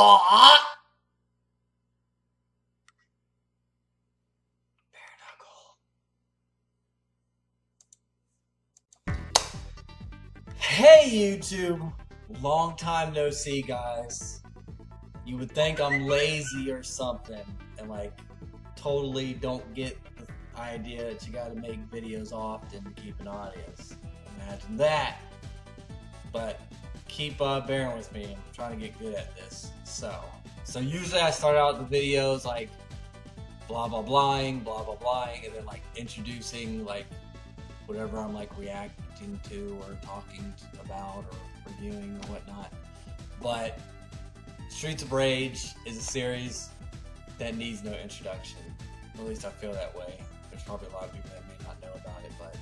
Oh! Hey YouTube! Long time no see, guys. You would think I'm lazy or something and like totally don't get the idea that you gotta make videos often to keep an audience. Imagine that. But keep bearing with me. I'm trying to get good at this. So usually I start out the videos like blah blah blahing, and then like introducing like whatever I'm like reacting to or talking about or reviewing or whatnot. But Streets of Rage is a series that needs no introduction. At least I feel that way. There's probably a lot of people that may not know about it, but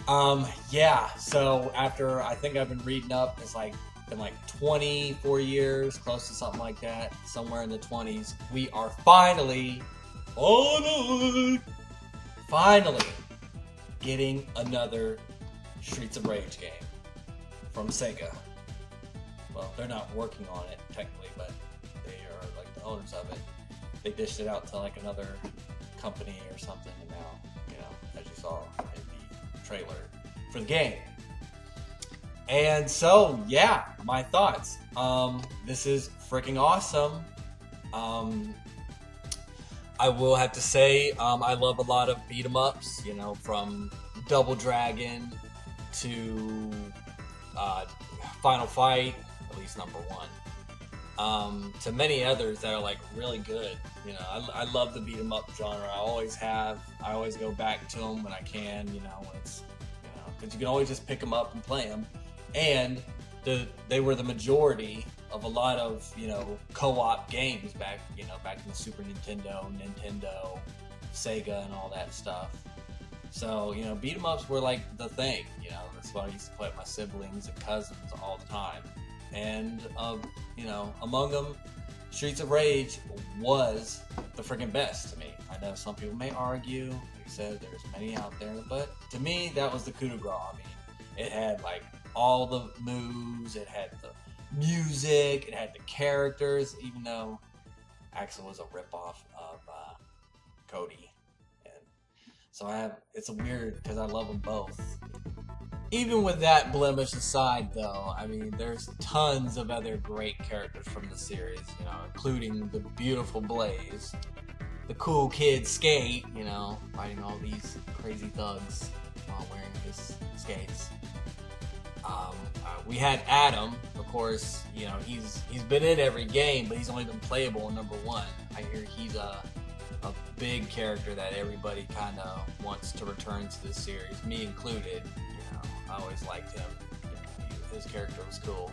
I know. Yeah, so after I think I've been reading up, it's like been like 24 years, close to something like that, somewhere in the 20s. We are finally getting another Streets of Rage game from Sega. Well, they're not working on it technically, but they are like the owners of it. They dished it out to like another company or something, and now, you know, as you saw in the trailer for the game. And so, yeah, my thoughts. This is freaking awesome. I will have to say, I love a lot of beat 'em ups, you know, from Double Dragon to Final Fight, at least number 1, to many others that are like really good. You know, I love the beat 'em up genre. I always have. I always go back to them when I can. You know, when it's, you know, because you can always just pick them up and play them, and they were the majority of a lot of, you know, co-op games back, you know, back in the Super Nintendo, Sega, and all that stuff. So, you know, beat 'em ups were like the thing. You know, that's what I used to play with my siblings and cousins all the time. And you know, among them, Streets of Rage was the freaking best to me. I know some people may argue. Like I said, there's many out there, but to me, that was the coup de grace. I mean, it had like all the moves. It had the music. It had the characters. Even though Axel was a ripoff of Cody, and so it's a weird because I love them both. Even with that blemish aside, though, I mean, there's tons of other great characters from the series, you know, including the beautiful Blaze, the cool kid Skate, you know, fighting all these crazy thugs while wearing his skates. We had Adam, of course. You know, he's been in every game, but he's only been playable in number 1. I hear he's a big character that everybody kind of wants to return to this series, me included. I always liked him. You know, his character was cool.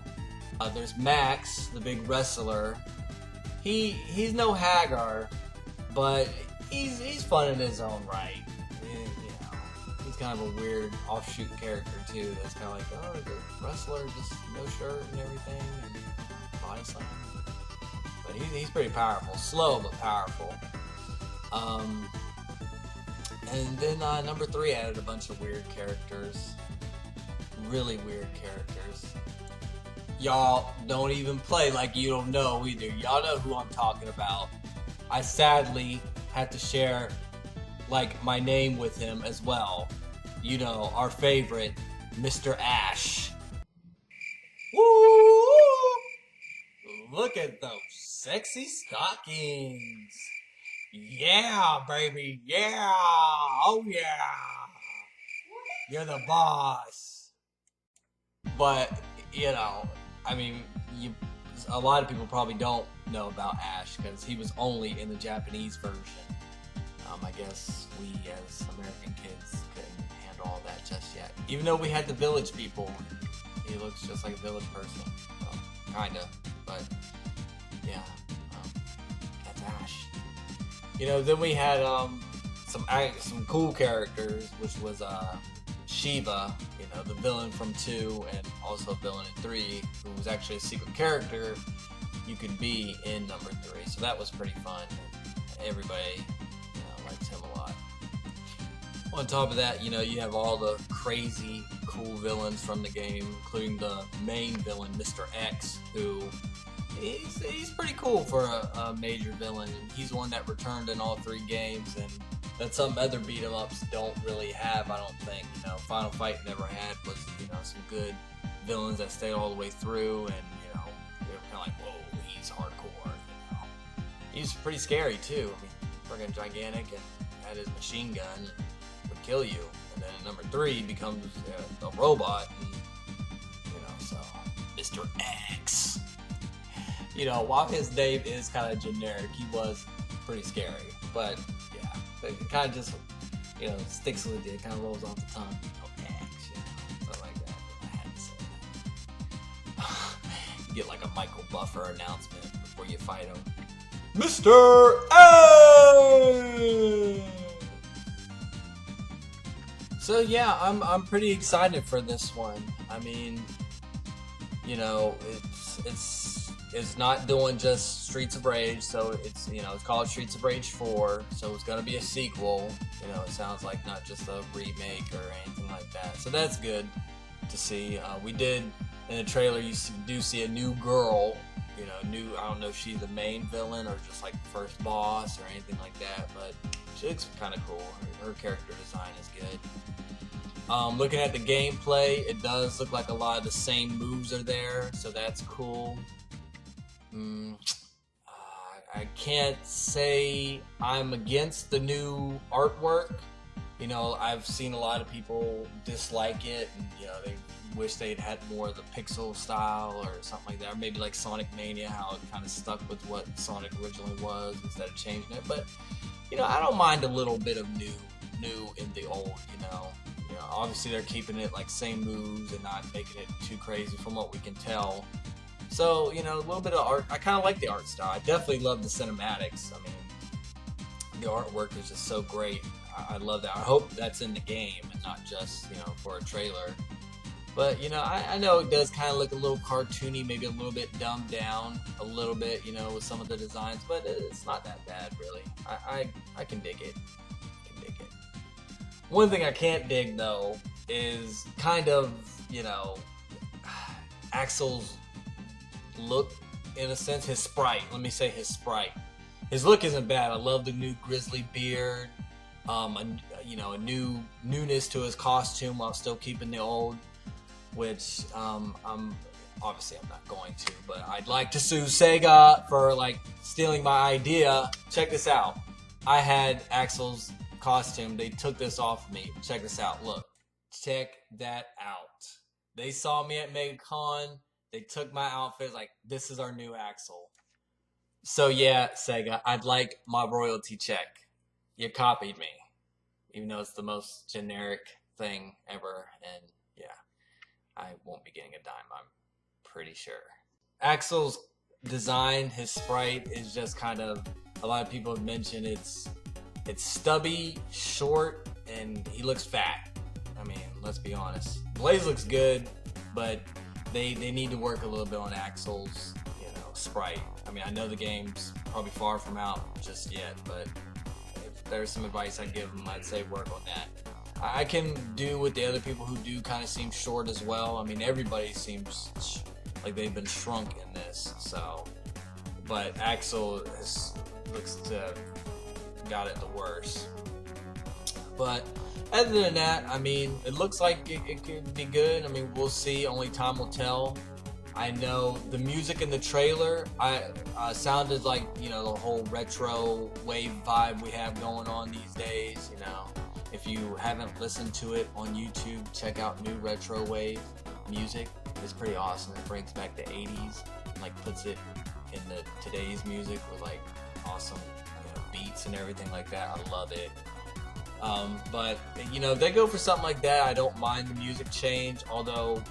There's Max, the big wrestler. He's no Hagar, but he's fun in his own right. You know, he's kind of a weird offshoot character too. That's kind of like, oh, the wrestler, just no shirt and everything, and body slam. But he's pretty powerful, slow but powerful. And then number 3 added a bunch of weird characters. Really weird characters. Y'all don't even play like you don't know either. Y'all know who I'm talking about. I sadly had to share like my name with him as well. You know, our favorite, Mr. Ash. Woo! Look at those sexy stockings. Yeah, baby. Yeah. Oh yeah. You're the boss. But, you know, I mean, a lot of people probably don't know about Ash because he was only in the Japanese version. I guess we as American kids couldn't handle all that just yet. Even though we had the village people, he looks just like a village person. Well, kinda, but yeah, that's Ash. You know, then we had some cool characters, which was Shiva, you know, the villain from 2 and also a villain in 3, who was actually a secret character you could be in number 3. So that was pretty fun. Everybody, you know, liked him a lot. On top of that, you know, you have all the crazy cool villains from the game, including the main villain, Mr. X, who he's pretty cool for a major villain. And he's one that returned in all 3 games, and that some other beat 'em ups don't really have, I don't think. You know, Final Fight never had was, you know, some good villains that stayed all the way through, and you know, they were kind of like, whoa, he's hardcore. You know, he's pretty scary too. I mean, freaking gigantic and had his machine gun and would kill you. And then number 3 becomes a robot, and you know, so Mr. X. You know, while his name is kind of generic, he was pretty scary. But yeah, it kind of just, you know, sticks with you. It kind of rolls off the tongue. Oh, X, you know, something like that. I had to say that. You get like a Michael Buffer announcement before you fight him. Mr. A! So yeah, I'm pretty excited for this one. I mean, you know, it's not doing just Streets of Rage, so it's, you know, it's called Streets of Rage 4, so it's gonna be a sequel. You know, it sounds like not just a remake or anything like that. So that's good to see. We did in the trailer, you do see a new girl. You know, I don't know if she's the main villain or just like the first boss or anything like that, but she looks kind of cool. Her character design is good. Looking at the gameplay, it does look like a lot of the same moves are there, so that's cool. I can't say I'm against the new artwork. You know, I've seen a lot of people dislike it, and you know, they wish they'd had more of the pixel style or something like that, or maybe like Sonic Mania, how it kind of stuck with what Sonic originally was instead of changing it. But you know, I don't mind a little bit of new in the old. You know, obviously they're keeping it like same moves and not making it too crazy from what we can tell. So, you know, a little bit of art. I kind of like the art style. I definitely love the cinematics. I mean, the artwork is just so great. I love that. I hope that's in the game and not just, you know, for a trailer. But, you know, I know it does kind of look a little cartoony, maybe a little bit dumbed down a little bit, you know, with some of the designs, but it's not that bad, really. I can dig it. One thing I can't dig, though, is kind of, you know, Axel's look, in a sense. His sprite. Let me say his sprite. His look isn't bad. I love the new grizzly beard. You know, a new newness to his costume while still keeping the old. Which I'm not going to, but I'd like to sue Sega for like stealing my idea. Check this out. I had Axel's costume. They took this off of me. Check this out. Look. Check that out. They saw me at MegaCon. They took my outfit, like, this is our new Axel. So yeah, Sega, I'd like my royalty check. You copied me. Even though it's the most generic thing ever, and yeah, I won't be getting a dime, I'm pretty sure. Axel's design, his sprite, is just kind of, a lot of people have mentioned it's stubby, short, and he looks fat. I mean, let's be honest. Blaze looks good, but they need to work a little bit on Axel's, you know, sprite. I mean, I know the game's probably far from out just yet, but if there's some advice I'd give them, I'd say work on that. I can do with the other people who do kind of seem short as well. I mean, everybody seems like they've been shrunk in this, so. But Axel looks to have got it the worst. But other than that, I mean, it looks like it could be good. I mean, we'll see. Only time will tell. I know the music in the trailer sounded like, you know, the whole retro wave vibe we have going on these days. You know, if you haven't listened to it on YouTube, check out new retro wave music. It's pretty awesome. It brings back the 80s and like puts it in the today's music with like awesome, you know, beats and everything like that. I love it. But, you know, they go for something like that. I don't mind the music change, although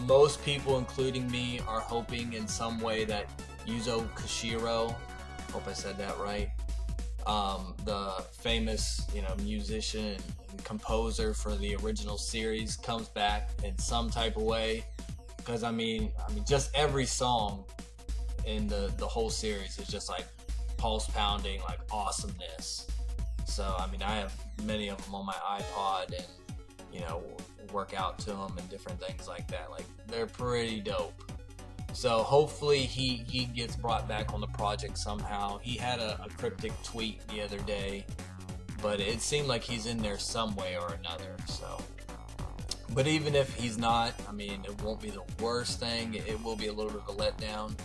most people, including me, are hoping in some way that Yuzo Koshiro, hope I said that right, the famous, you know, musician and composer for the original series, comes back in some type of way. Because I mean, just every song in the whole series is just like pulse pounding, like awesomeness. So I mean, I have many of them on my iPod, and you know, work out to them and different things like that. Like, they're pretty dope. So hopefully he gets brought back on the project somehow. He had a cryptic tweet the other day, but it seemed like he's in there some way or another. So, but even if he's not, I mean, it won't be the worst thing. It will be a little bit of a letdown.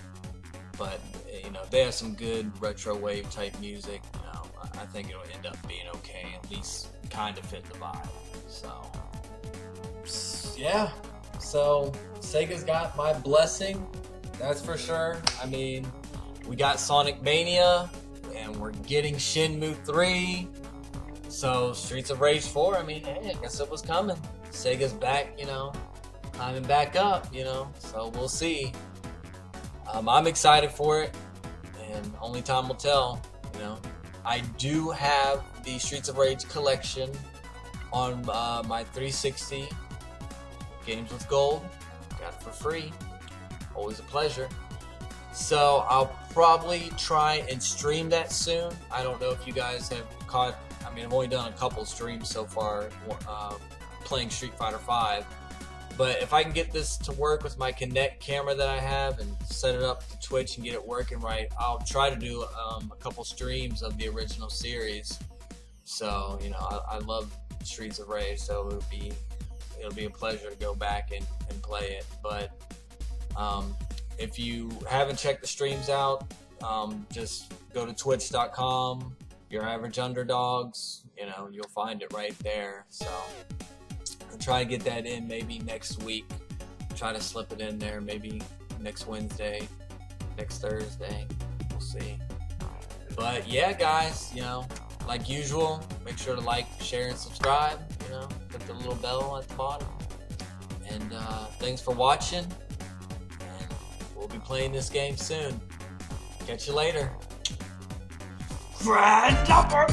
But, you know, if they have some good retro wave type music, you know, I think it'll end up being okay. At least kind of fit the vibe. So, yeah. So, Sega's got my blessing, that's for sure. I mean, we got Sonic Mania, and we're getting Shenmue 3. So, Streets of Rage 4, I mean, hey, I guess it was coming. Sega's back, you know, climbing back up, you know, so we'll see. I'm excited for it, and only time will tell, you know. I do have the Streets of Rage collection on my 360. Games with Gold, got it for free, always a pleasure. So I'll probably try and stream that soon. I don't know if you guys have caught, I mean, I've only done a couple streams so far playing Street Fighter V, but if I can get this to work with my Kinect camera that I have and set it up to Twitch and get it working right, I'll try to do a couple streams of the original series. So, you know, I love Streets of Rage, so it'll be a pleasure to go back and play it. But if you haven't checked the streams out, just go to twitch.com, your average Underdogs, you know, you'll find it right there. So I'll try to get that in maybe next week, try to slip it in there maybe next Wednesday, next Thursday, we'll see. But yeah, guys, you know, like usual, make sure to like, share, and subscribe. You know, hit the little bell at the bottom. And thanks for watching. And we'll be playing this game soon. Catch you later. Grand number.